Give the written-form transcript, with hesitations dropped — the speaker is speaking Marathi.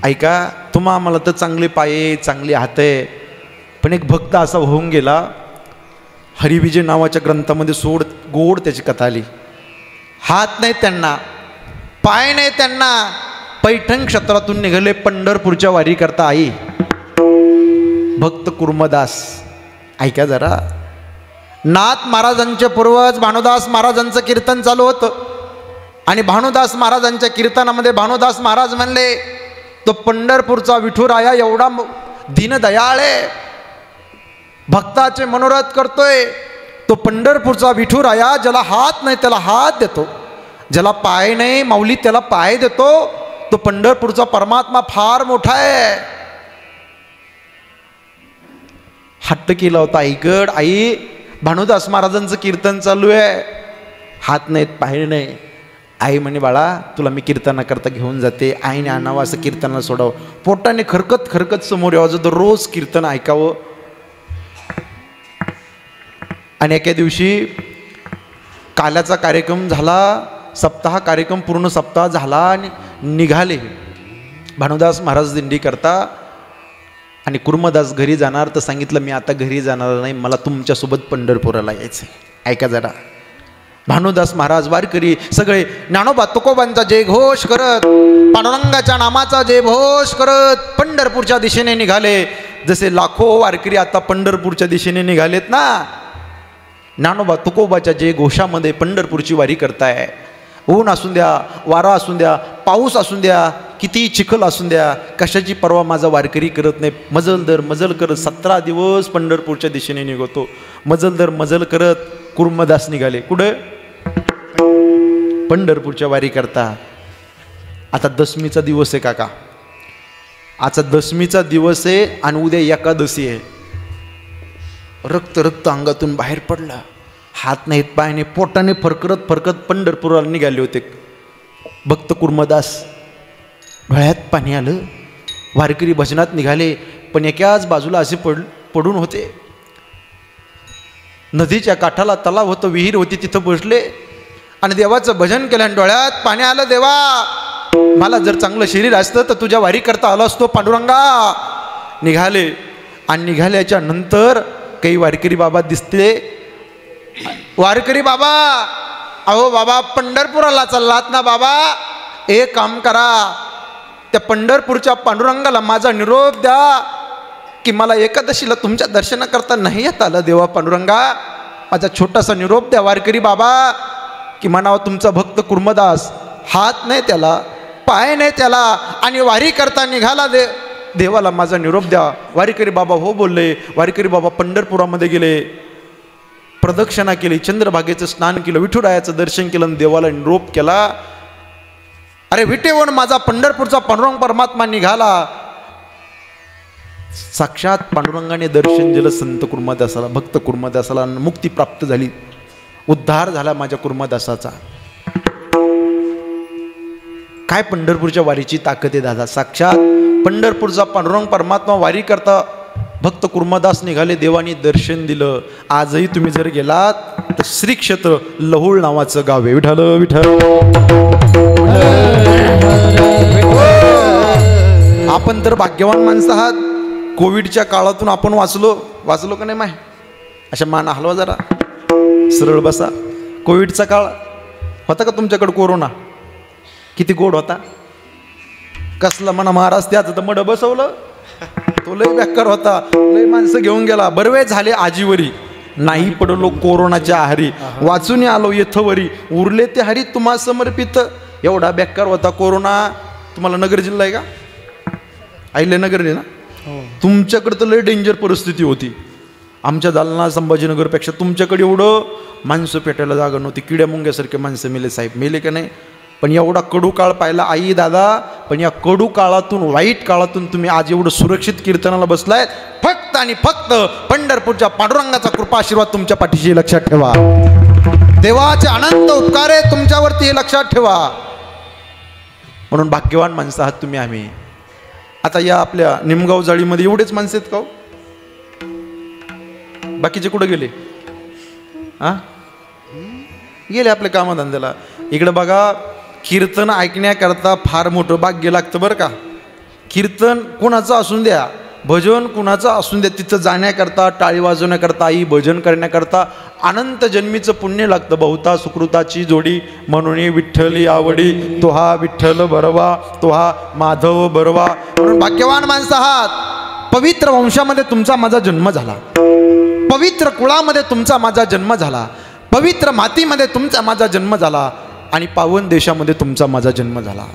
ऐका, तुम्हा आम्हाला तर चांगले पाये चांगले हात आहे, पण एक भक्त असा होऊन गेला, हरिविजय नावाच्या ग्रंथामध्ये गोड त्याची कथा आली. हात नाही त्यांना, पाय नाही त्यांना, पैठण क्षेत्रातून निघाले पंढरपूरच्या वारी करता. आई भक्त कुर्मदास. ऐका जरा, नाथ महाराजांचे पूर्वज भानुदास महाराजांचं कीर्तन चालू होतं आणि भानुदास महाराजांच्या कीर्तनामध्ये भानुदास महाराज म्हणले, तो पंढरपूरचा विठुराया एवढा दीनदयाळ आहे, भक्ताचे मनोरथ करतोय. तो पंढरपूरचा विठुराया ज्याला हात नाही त्याला हात देतो, ज्याला पाय नाही माऊली त्याला पाय देतो. तो पंढरपूरचा परमात्मा फार मोठा आहे. हट्ट केला होता ऐकड. आई भानुदास महाराजांचं कीर्तन चालू आहे, हात नाहीत पाय नाही. आई म्हणे, बाळा तुला मी कीर्तनाकरता घेऊन जाते. आईने आणावं असं कीर्तनाला सोडावं, पोटाने खरकत खरकत समोर यावं, तर रोज कीर्तन ऐकावं. आणि एके दिवशी काल्याचा कार्यक्रम झाला, सप्ताह कार्यक्रम पूर्ण सप्ताह झाला आणि निघाले भानुदास महाराज दिंडी करता. आणि कुर्मदास घरी जाणार तर सांगितलं, मी आता घरी जाणार नाही, मला तुमच्यासोबत पंढरपुराला यायचं. ऐका जरा, भानुदास महाराज वारकरी सगळे ज्ञानोबा तुकोबांचा जय घोष करत, पांडुरंगाच्या नामाचा जय घोष करत पंढरपूरच्या दिशेने निघाले. जसे लाखो वारकरी आता पंढरपूरच्या दिशेने निघालेत ना, ज्ञानोबा तुकोबाच्या जय घोषामध्ये पंढरपूरची वारी करताय. ऊन असून द्या, वारा असून द्या, पाऊस असून द्या, किती चिखल असून द्या, कशाची परवा माझा वारकरी करत नाही. मजल दर मजल करत 17 दिवस पंढरपूरच्या दिशेने निघतो. मजल दर मजल करत कुर्मदास निघाले. कुठं? पंढरपूरच्या वारी करता. आता दशमीचा दिवस आहे काका, आजचा दशमीचा दिवस आहे आणि उद्या एकादशी आहे. रक्त रक्त अंगातून बाहेर पडलं, हात नाहीत पाय नाही, पोटाने फरकरत फरकत पंढरपुराला निघाले होते भक्त कुर्मदास. डोळ्यात पाणी आलं. वारकरी भजनात निघाले, पण एकाच बाजूला असे पडून होते. नदीच्या काठाला तलाव होतं, विहीर होती, तिथं बसले आणि देवाचं भजन केलं आणि डोळ्यात पाणी आलं. देवा, मला जर चांगलं शरीर असतं तर तुझ्या वारी करता आलो असतो पांडुरंगा. निघाले आणि निघाल्याच्या नंतर काही वारकरी बाबा दिसले. वारकरी बाबा, अहो बाबा पंढरपुराला चाललात ना बाबा, एक काम करा, त्या पंढरपूरच्या पांडुरंगाला माझा निरोप द्या की मला एकादशीला तुमच्या दर्शनाकरता नाही येत आलं. देवा पांडुरंगा, माझा छोटासा निरोप द्या वारकरी बाबा, की म्हणावं तुमचा भक्त कुर्मदास, हात नाही त्याला, पाय नाही त्याला, आणि वारी करता निघाला देवाला माझा निरोप द्या. वारकरी बाबा हो बोलले. वारकरी बाबा पंढरपुरामध्ये गेले, प्रदक्षिणा केली, चंद्रभागेचं स्नान केलं, विठुरायाचं दर्शन केलं, देवाला निरोप केला. अरे विटेवण माझा पंढरपूरचा पांडुरंग परमात्मा निघाला. साक्षात पांडुरंगाने दर्शन दिलं संत कुर्मदासाला, भक्त कुर्मदासाला. मुक्ती प्राप्त झाली, उद्धार झाला माझ्या कुर्मदासाचा. काय पंढरपूरच्या वारीची ताकद आहे दादा. साक्षात पंढरपूरचा पांडुरंग परमात्मा वारी करता भक्त कुर्मदास निघाले, देवानी दर्शन दिलं. आजही तुम्ही जर गेलात तर श्री क्षेत्र लहुळ नावाचं गाव आहे. विठ्ठल विठ्ठल. आपण तर भाग्यवान माणसं आहात. कोविडच्या काळातून आपण वाचलो का नाही माय? अशा मान हलवा जरा, सरळ बसा. कोविडचा काळ होता का तुमच्याकडे? कोरोना किती गोड होता. कसला म्हणा महाराज, त्याचं तर मड बसवलं, तो लय बेकार होता, लय माणसं घेऊन गेला. बरवे झाले आजीवरी, नाही पडलो कोरोनाच्या आहारी, वाचून आलो येथवरी, उरले ते हरी तुम्हा समर्पित. एवढा बेकार होता कोरोना. तुम्हाला नगर जिल्हा आहे का? आईले नगर आहे ना? तुमच्याकडे तर लय डेंजर परिस्थिती होती. आमच्या जालना संभाजीनगरपेक्षा तुमच्याकडे एवढं माणसं पेटायला जागा नव्हती. किड्या मुंग्यासारखे माणसं मेले. साहेब मेले का नाही? पण एवढा कडू काळ पाहिला आई दादा. पण या कडू काळातून, वाईट काळातून तुम्ही आज एवढं सुरक्षित कीर्तनाला बसलायत, फक्त आणि फक्त पंढरपूरच्या पांडुरंगाचा कृपा आशीर्वाद तुमच्या पाठीशी लक्षात ठेवा. देवाचे अनंत उपकार आहे तुमच्यावरती, हे लक्षात ठेवा. म्हणून भाग्यवान माणसं आहात तुम्ही. आम्ही आता या आपल्या निमगाव जाळीमध्ये एवढेच माणसं आहेत का? बाकीचे कुठे गेले? गेले आपल्या कामधंद्याला. इकडे बघा, कीर्तन ऐकण्याकरता फार मोठं भाग्य लागतं बरं का. कीर्तन कोणाचं असून द्या, भजन कुणाचं असून द्या, तिथं जाण्याकरता, टाळी वाजवण्याकरता, आई भजन करण्याकरता अनंत जन्मीचं पुण्य लागतं. बहुता सुकृताची जोडी म्हणून विठ्ठली आवडी, तो हा विठ्ठल बरवा, तो हा माधव बरवा. म्हणून भाग्यवान माणसं आहात. पवित्र वंशामध्ये तुमचा माझा जन्म झाला, पवित्र कुळामध्ये तुमचा माझा जन्म झाला, पवित्र मातीमध्ये तुमचा माझा जन्म झाला आणि पावन देशामध्ये तुमचा माझा जन्म झाला.